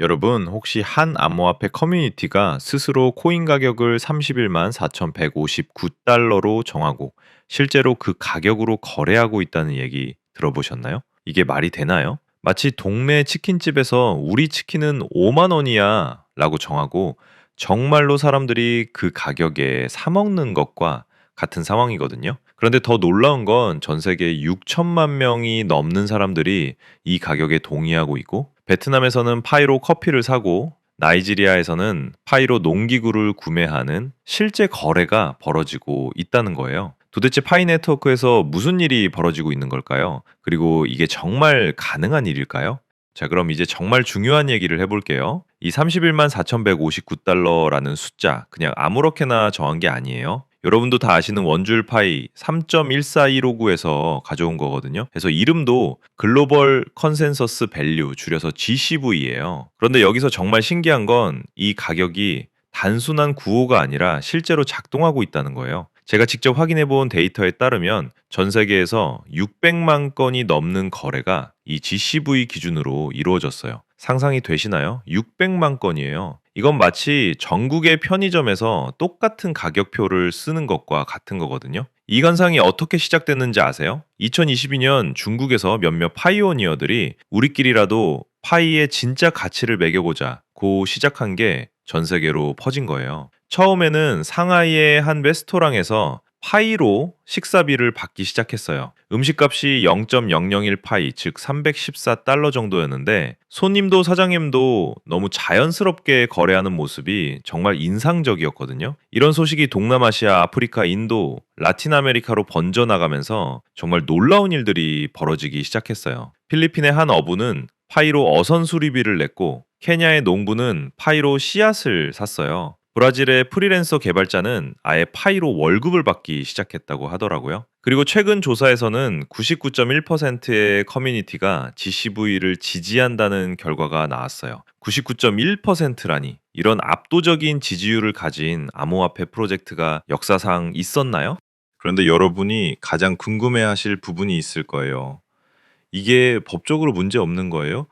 여러분, 혹시 한 암호화폐 커뮤니티가 스스로 코인 가격을 31만 4,159달러로 정하고 실제로 그 가격으로 거래하고 있다는 얘기 들어보셨나요? 이게 말이 되나요? 마치 동네 치킨집에서 우리 치킨은 5만 원이야 라고 정하고 정말로 사람들이 그 가격에 사먹는 것과 같은 상황이거든요. 그런데 더 놀라운 건 전 세계 6천만 명이 넘는 사람들이 이 가격에 동의하고 있고, 베트남에서는 파이로 커피를 사고 나이지리아에서는 파이로 농기구를 구매하는 실제 거래가 벌어지고 있다는 거예요. 도대체 파이 네트워크에서 무슨 일이 벌어지고 있는 걸까요? 그리고 이게 정말 가능한 일일까요? 자, 그럼 이제 정말 중요한 얘기를 해볼게요. 이 31만 4,159달러라는 숫자, 그냥 아무렇게나 정한 게 아니에요. 여러분도 다 아시는 원줄 파이 3.14159에서 가져온 거거든요. 그래서 이름도 글로벌 컨센서스 밸류, 줄여서 GCV예요. 그런데 여기서 정말 신기한 건 이 가격이 단순한 구호가 아니라 실제로 작동하고 있다는 거예요. 제가 직접 확인해 본 데이터에 따르면 전 세계에서 600만 건이 넘는 거래가 이 GCV 기준으로 이루어졌어요. 상상이 되시나요? 600만 건이에요. 이건 마치 전국의 편의점에서 똑같은 가격표를 쓰는 것과 같은 거거든요. 이 현상이 어떻게 시작됐는지 아세요? 2022년 중국에서 몇몇 파이오니어들이 우리끼리라도 파이의 진짜 가치를 매겨보자 고 시작한 게 전 세계로 퍼진 거예요. 처음에는 상하이의 한 레스토랑에서 파이로 식사비를 받기 시작했어요. 음식값이 0.001 파이, 즉 314달러 정도였는데 손님도 사장님도 너무 자연스럽게 거래하는 모습이 정말 인상적이었거든요. 이런 소식이 동남아시아, 아프리카, 인도, 라틴 아메리카로 번져나가면서 정말 놀라운 일들이 벌어지기 시작했어요. 필리핀의 한 어부는 파이로 어선 수리비를 냈고, 케냐의 농부는 파이로 씨앗을 샀어요. 브라질의 프리랜서 개발자는 아예 파이로 월급을 받기 시작했다고 하더라고요. 그리고 최근 조사에서는 99.1%의 커뮤니티가 GCV를 지지한다는 결과가 나왔어요. 99.1%라니, 이런 압도적인 지지율을 가진 암호화폐 프로젝트가 역사상 있었나요? 그런데 여러분이 가장 궁금해하실 부분이 있을 거예요. 이게 법적으로 문제 없는 거예요?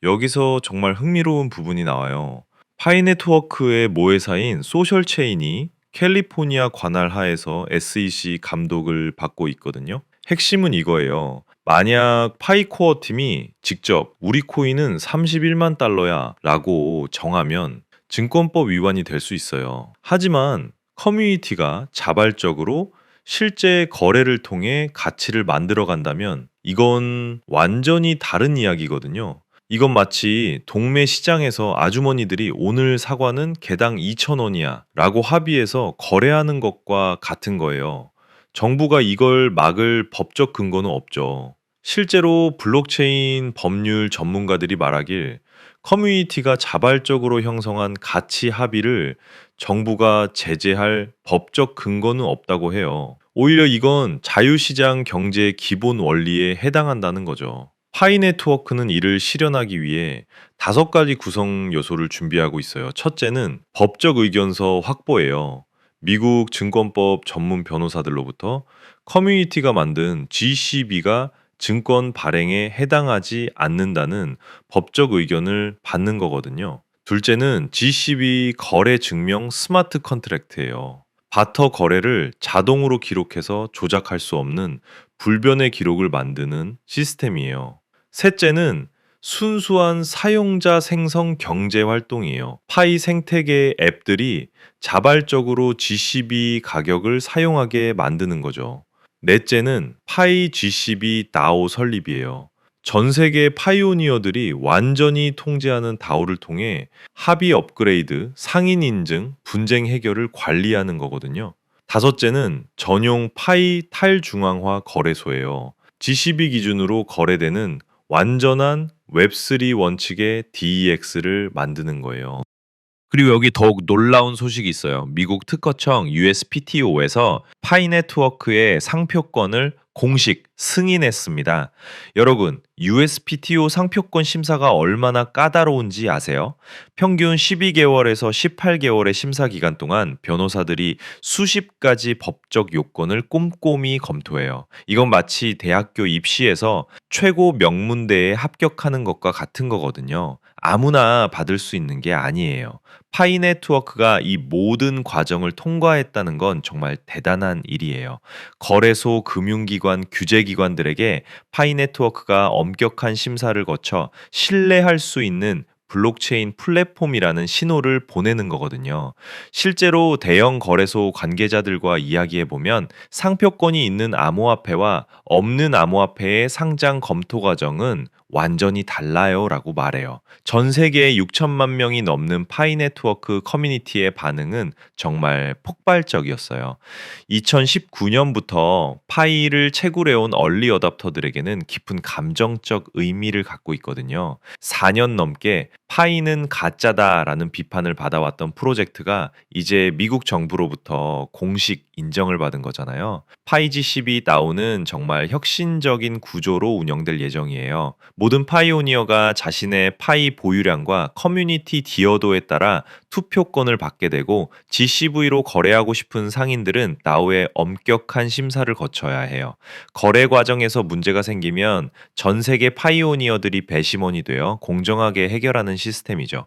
여기서 정말 흥미로운 부분이 나와요. 파이 네트워크의 모회사인 소셜체인이 캘리포니아 관할 하에서 SEC 감독을 받고 있거든요. 핵심은 이거예요. 만약 파이코어 팀이 직접 우리 코인은 31만 달러야 라고 정하면 증권법 위반이 될 수 있어요. 하지만 커뮤니티가 자발적으로 실제 거래를 통해 가치를 만들어 간다면 이건 완전히 다른 이야기거든요. 이건 마치 동네 시장에서 아주머니들이 오늘 사과는 개당 2,000원이야 라고 합의해서 거래하는 것과 같은 거예요. 정부가 이걸 막을 법적 근거는 없죠. 실제로 블록체인 법률 전문가들이 말하길 커뮤니티가 자발적으로 형성한 가치 합의를 정부가 제재할 법적 근거는 없다고 해요. 오히려 이건 자유시장 경제의 기본 원리에 해당한다는 거죠. 파이 네트워크는 이를 실현하기 위해 5가지 구성 요소를 준비하고 있어요. 첫째는 법적 의견서 확보예요. 미국 증권법 전문 변호사들로부터 커뮤니티가 만든 GCB가 증권 발행에 해당하지 않는다는 법적 의견을 받는 거거든요. 둘째는 GCB 거래 증명 스마트 컨트랙트예요. 바터 거래를 자동으로 기록해서 조작할 수 없는 불변의 기록을 만드는 시스템이에요. 셋째는 순수한 사용자 생성 경제 활동이에요. 파이 생태계 앱들이 자발적으로 GCB 가격을 사용하게 만드는 거죠. 넷째는 파이 GCB 다오 설립이에요. 전 세계 파이오니어들이 완전히 통제하는 다오를 통해 합의 업그레이드, 상인 인증, 분쟁 해결을 관리하는 거거든요. 다섯째는 전용 파이 탈중앙화 거래소예요. GCB 기준으로 거래되는 완전한 웹3 원칙의 DEX를 만드는 거예요. 그리고 여기 더욱 놀라운 소식이 있어요. 미국 특허청 USPTO에서 파이 네트워크의 상표권을 공식 승인했습니다. 여러분, USPTO 상표권 심사가 얼마나 까다로운지 아세요? 평균 12개월에서 18개월의 심사 기간 동안 변호사들이 수십 가지 법적 요건을 꼼꼼히 검토해요. 이건 마치 대학교 입시에서 최고 명문대에 합격하는 것과 같은 거거든요. 아무나 받을 수 있는 게 아니에요. 파이 네트워크가 이 모든 과정을 통과했다는 건 정말 대단한 일이에요. 거래소, 금융기관, 규제기관들에게 파이 네트워크가 엄격한 심사를 거쳐 신뢰할 수 있는 블록체인 플랫폼이라는 신호를 보내는 거거든요. 실제로 대형 거래소 관계자들과 이야기해 보면 상표권이 있는 암호화폐와 없는 암호화폐의 상장 검토 과정은 완전히 달라요라고 말해요. 전 세계 6천만 명이 넘는 파이 네트워크 커뮤니티의 반응은 정말 폭발적이었어요. 2019년부터 파이를 채굴해온 얼리 어답터들에게는 깊은 감정적 의미를 갖고 있거든요. 4년 넘게 파이는 가짜다라는 비판을 받아왔던 프로젝트가 이제 미국 정부로부터 공식 인정을 받은 거잖아요. 파이지10이 나오는 정말 혁신적인 구조로 운영될 예정이에요. 모든 파이오니어가 자신의 파이 보유량과 커뮤니티 디어도에 따라 투표권을 받게 되고 GCV로 거래하고 싶은 상인들은 나우의 엄격한 심사를 거쳐야 해요. 거래 과정에서 문제가 생기면 전 세계 파이오니어들이 배심원이 되어 공정하게 해결하는 시스템이죠.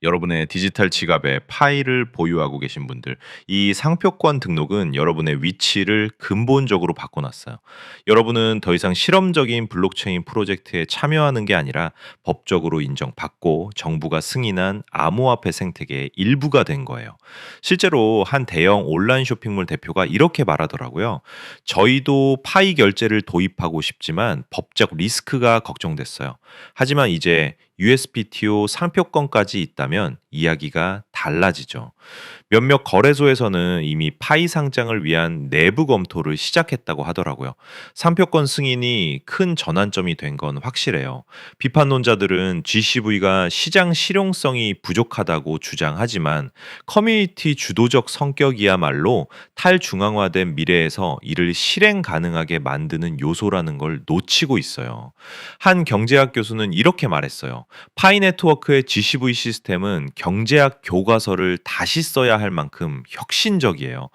여러분의 디지털 지갑에 파일을 보유하고 계신 분들, 이 상표권 등록은 여러분의 위치를 근본적으로 바꿔놨어요. 여러분은 더 이상 실험적인 블록체인 프로젝트에 참여하는 게 아니라 법적으로 인정받고 정부가 승인한 암호화폐 생태계의 일부가 된 거예요. 실제로 한 대형 온라인 쇼핑몰 대표가 이렇게 말하더라고요. 저희도 파이 결제를 도입하고 싶지만 법적 리스크가 걱정됐어요. 하지만 이제 USPTO 상표권까지 있다면 이야기가 달라지죠. 몇몇 거래소에서는 이미 파이 상장을 위한 내부 검토를 시작했다고 하더라고요. 상표권 승인이 큰 전환점이 된 건 확실해요. 비판론자들은 GCV가 시장 실용성이 부족하다고 주장하지만 커뮤니티 주도적 성격이야말로 탈중앙화된 미래에서 이를 실행 가능하게 만드는 요소라는 걸 놓치고 있어요. 한 경제학 교수는 이렇게 말했어요. 파이 네트워크의 GCV 시스템은 경제학 교과서를 다시 써야 할 만큼 혁신적이에요.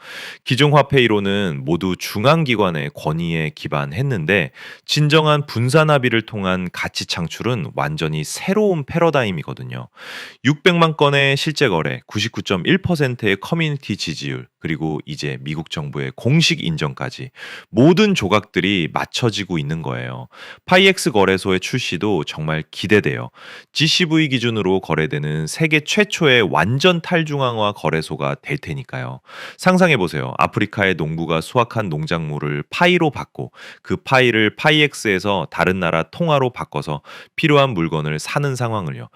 기존 화폐 이론은 모두 중앙기관의 권위에 기반했는데 진정한 분산 합의를 통한 가치 창출은 완전히 새로운 패러다임이거든요. 600만 건의 실제 거래, 99.1%의 커뮤니티 지지율, 그리고 이제 미국 정부의 공식 인정까지 모든 조각들이 맞춰지고 있는 거예요. 파이엑스 거래소의 출시도 정말 기대돼요. GCV 기준으로 거래되는 세계 최초의 완전 탈중앙화 거래소가 될 테니까요. 상상해 보세요. 아프리카의 농부가 수확한 농작물을 파이로 받고 그 파이를 파이엑스에서 다른 나라 통화로 바꿔서 필요한 물건을 사는 상황을요.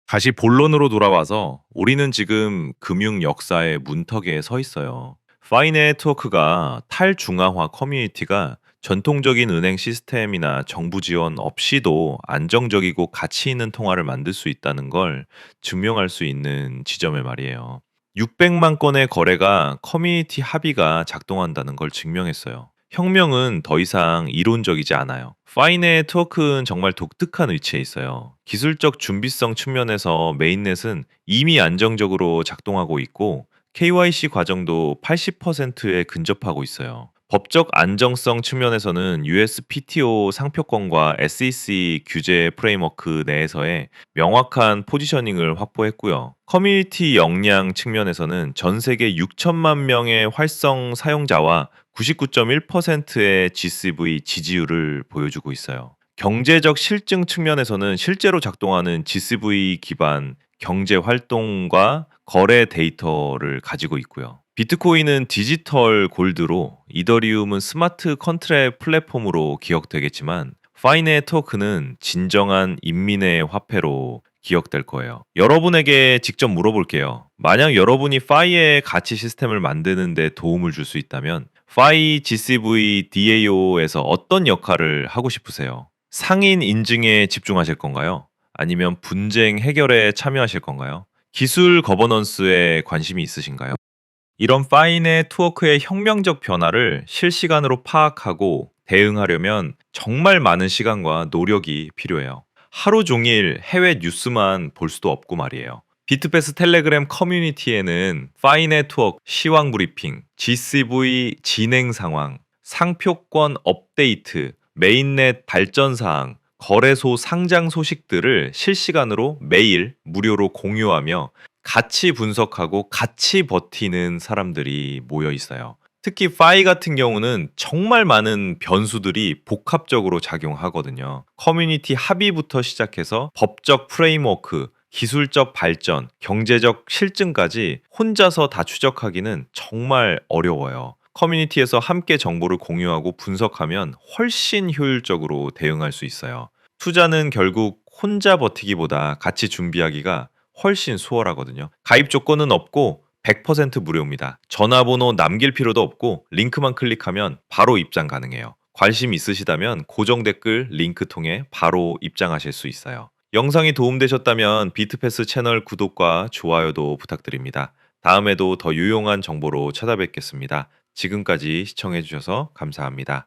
다시 본론으로 돌아와서 우리는 지금 금융 역사의 문턱에 서 있어요. 파이네트워크가 탈중앙화 커뮤니티가 전통적인 은행 시스템이나 정부 지원 없이도 안정적이고 가치 있는 통화를 만들 수 있다는 걸 증명할 수 있는 지점의 말이에요. 600만 건의 거래가 커뮤니티 합의가 작동한다는 걸 증명했어요. 혁명은 더 이상 이론적이지 않아요. 파이네트워크는 정말 독특한 위치에 있어요. 기술적 준비성 측면에서 메인넷은 이미 안정적으로 작동하고 있고 KYC 과정도 80%에 근접하고 있어요. 법적 안정성 측면에서는 USPTO 상표권과 SEC 규제 프레임워크 내에서의 명확한 포지셔닝을 확보했고요. 커뮤니티 역량 측면에서는 전 세계 6천만 명의 활성 사용자와 99.1%의 GCV 지지율을 보여주고 있어요. 경제적 실증 측면에서는 실제로 작동하는 GCV 기반 경제 활동과 거래 데이터를 가지고 있고요. 비트코인은 디지털 골드로 이더리움은 스마트 컨트랙 플랫폼으로 기억되겠지만 파이네트워크는 진정한 인민의 화폐로 기억될 거예요. 여러분에게 직접 물어볼게요. 만약 여러분이 파이의 가치 시스템을 만드는 데 도움을 줄 수 있다면 파이 GCV DAO에서 어떤 역할을 하고 싶으세요? 상인 인증에 집중하실 건가요? 아니면 분쟁 해결에 참여하실 건가요? 기술 거버넌스에 관심이 있으신가요? 이런 파이 네트워크의 혁명적 변화를 실시간으로 파악하고 대응하려면 정말 많은 시간과 노력이 필요해요. 하루 종일 해외 뉴스만 볼 수도 없고 말이에요. 비트패스 텔레그램 커뮤니티에는 파이 네트워크 시황 브리핑, GCV 진행 상황, 상표권 업데이트, 메인넷 발전 사항, 거래소 상장 소식들을 실시간으로 매일 무료로 공유하며 같이 분석하고 같이 버티는 사람들이 모여 있어요. 특히 파이 같은 경우는 정말 많은 변수들이 복합적으로 작용하거든요. 커뮤니티 합의부터 시작해서 법적 프레임워크, 기술적 발전, 경제적 실증까지 혼자서 다 추적하기는 정말 어려워요. 커뮤니티에서 함께 정보를 공유하고 분석하면 훨씬 효율적으로 대응할 수 있어요. 투자는 결국 혼자 버티기보다 같이 준비하기가 훨씬 수월하거든요. 가입 조건은 없고 100% 무료입니다. 전화번호 남길 필요도 없고 링크만 클릭하면 바로 입장 가능해요. 관심 있으시다면 고정 댓글 링크 통해 바로 입장하실 수 있어요. 영상이 도움되셨다면 비트패스 채널 구독과 좋아요도 부탁드립니다. 다음에도 더 유용한 정보로 찾아뵙겠습니다. 지금까지 시청해주셔서 감사합니다.